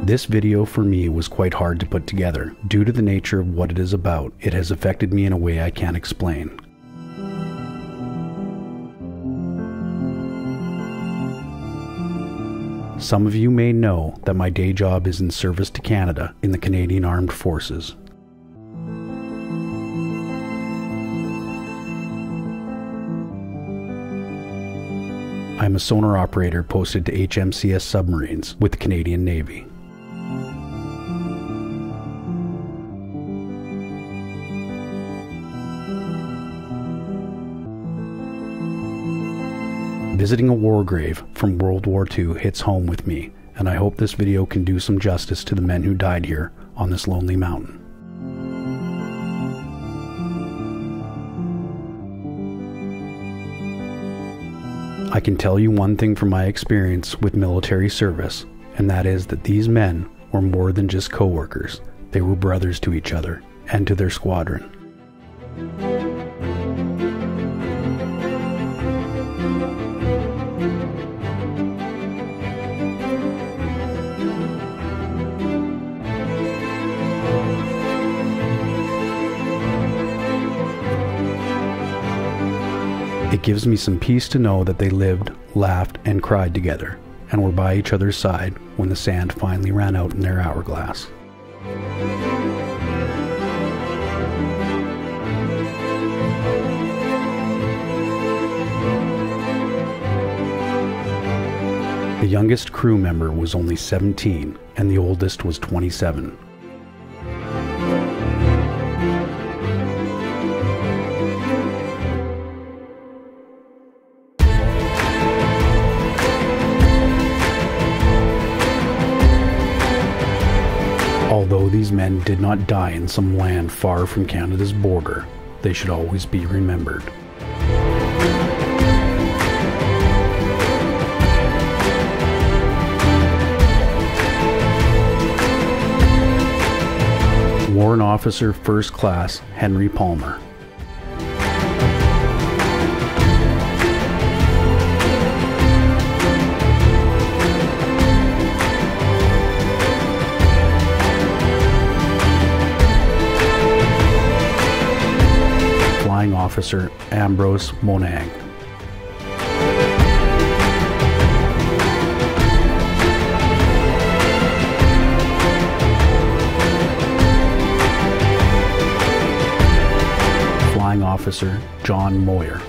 This video for me was quite hard to put together. Due to the nature of what it is about, it has affected me in a way I can't explain. Some of you may know that my day job is in service to Canada in the Canadian Armed Forces. I'm a sonar operator posted to HMCS submarines with the Canadian Navy. Visiting a war grave from World War II hits home with me, and I hope this video can do some justice to the men who died here on this lonely mountain. I can tell you one thing from my experience with military service, and that is that these men were more than just co-workers. They were brothers to each other and to their squadron. It gives me some peace to know that they lived, laughed, and cried together, and were by each other's side when the sand finally ran out in their hourglass. The youngest crew member was only 17, and the oldest was 27. Although these men did not die in some land far from Canada's border, they should always be remembered. Warrant Officer First Class Henry Palmer. Flying Officer Ambrose Moynagh. Flying Officer John Moyer.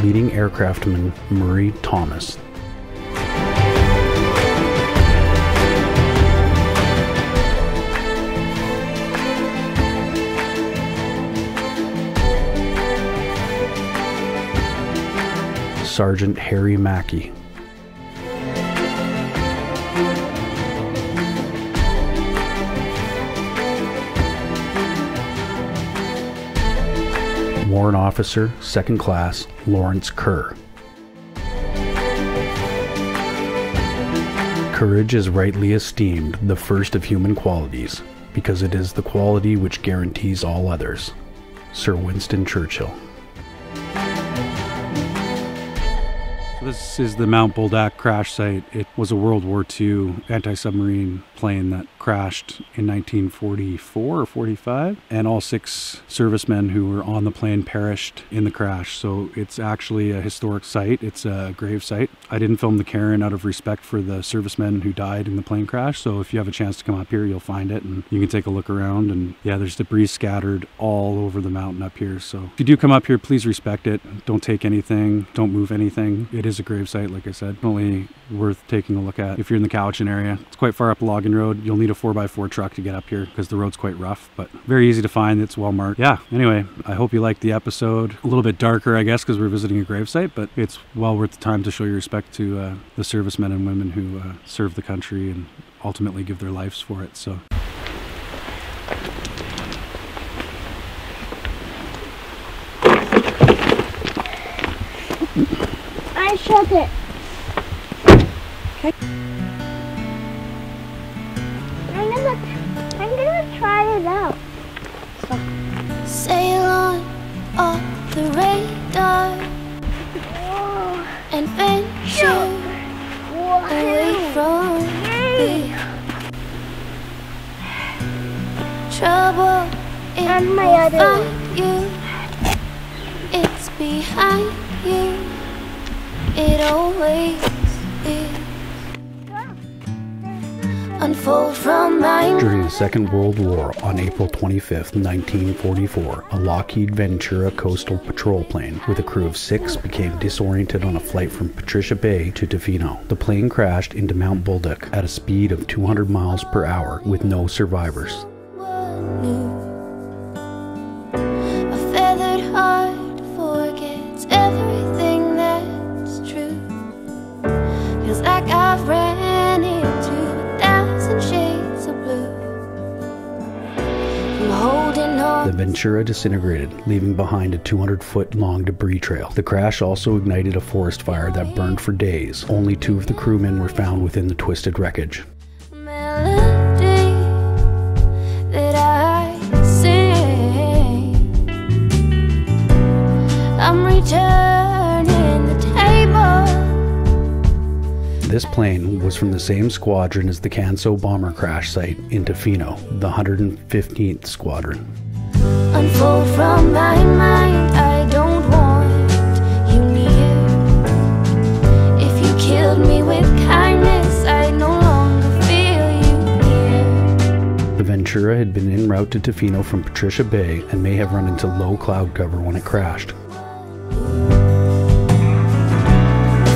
Leading Aircraftman Murray Thomas. Sergeant Harry Maki. Warrant Officer, Second Class, Lawrence Kerr. Courage is rightly esteemed the first of human qualities, because it is the quality which guarantees all others. Sir Winston Churchill. This is the Mount Bolduc crash site. It was a World War II anti-submarine plane that crashed in 1944 or 45, and all 6 servicemen who were on the plane perished in the crash. So it's actually a historic site. It's a grave site. I didn't film the Cairn out of respect for the servicemen who died in the plane crash, so if you have a chance to come up here, you'll find it and you can take a look around. And yeah, there's debris scattered all over the mountain up here. So if you do come up here, please respect it. Don't take anything. Don't move anything. It is a grave site, like I said. Definitely worth taking a look at if you're in the Cowichan area. It's quite far up Logging Road. You'll need a 4x4 truck to get up here because the road's quite rough, but very easy to find. It's well marked. Yeah, anyway, I hope you liked the episode. A little bit darker, I guess, because we're visiting a gravesite, but it's well worth the time to show your respect to the servicemen and women who serve the country and ultimately give their lives for it. So I shut it. Okay. I'm gonna try it out. So. trouble, And my other one. find you. It's behind you. It always is. Unfold from my During the Second World War, on April 25, 1944, a Lockheed Ventura coastal patrol plane with a crew of 6 became disoriented on a flight from Patricia Bay to Tofino. The plane crashed into Mount Bolduc at a speed of 200 miles per hour with no survivors. A feathered heart forgets everything that's true. Feels like I've ran into 1,000 shades of blue. I'm holding on. The Ventura disintegrated, leaving behind a 200-foot-long debris trail. The crash also ignited a forest fire that burned for days. Only 2 of the crewmen were found within the twisted wreckage. Melody that I sing. I'm returning the table. This plane was from the same squadron as the Canso bomber crash site in Tofino, the 115th Squadron. Unfold from my mind, I don't want you near. If you killed me with kindness, I no longer feel you here. The Ventura had been en route to Tofino from Patricia Bay and may have run into low cloud cover when it crashed.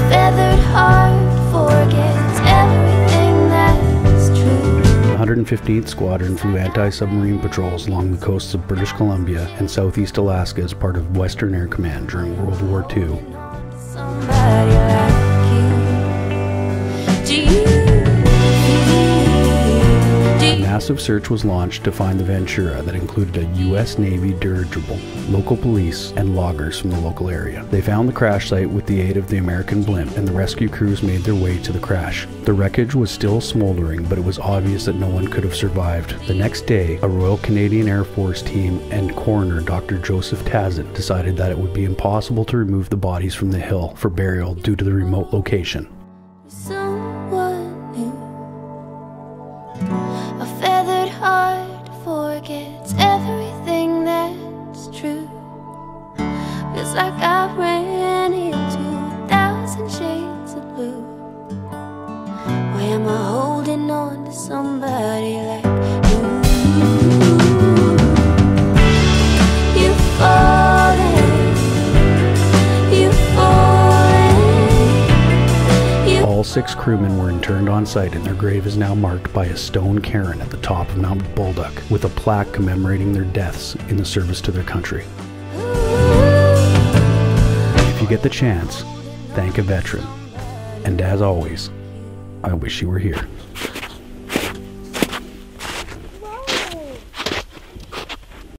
Feathered heart forgets everything that's true. The 115th Squadron flew anti-submarine patrols along the coasts of British Columbia and southeast Alaska as part of Western Air Command during World War II. Somebody like you. Do you A massive search was launched to find the Ventura that included a U.S. Navy dirigible, local police, and loggers from the local area. They found the crash site with the aid of the American blimp, and the rescue crews made their way to the crash. The wreckage was still smoldering, but it was obvious that no one could have survived. The next day, a Royal Canadian Air Force team and coroner Dr. Joseph Tazet decided that it would be impossible to remove the bodies from the hill for burial due to the remote location. someone new? A feathered heart forgets everything that's true. Feels like I ran into 1,000 shades of blue. Why am I holding on to somebody like you? You're falling, you're falling. All 6 crewmen were interred on site, and their grave is now marked by a stone cairn at the top of Mount Bolduc, with a plaque commemorating their deaths in the service to their country. If you get the chance, thank a veteran. And as always, I wish you were here.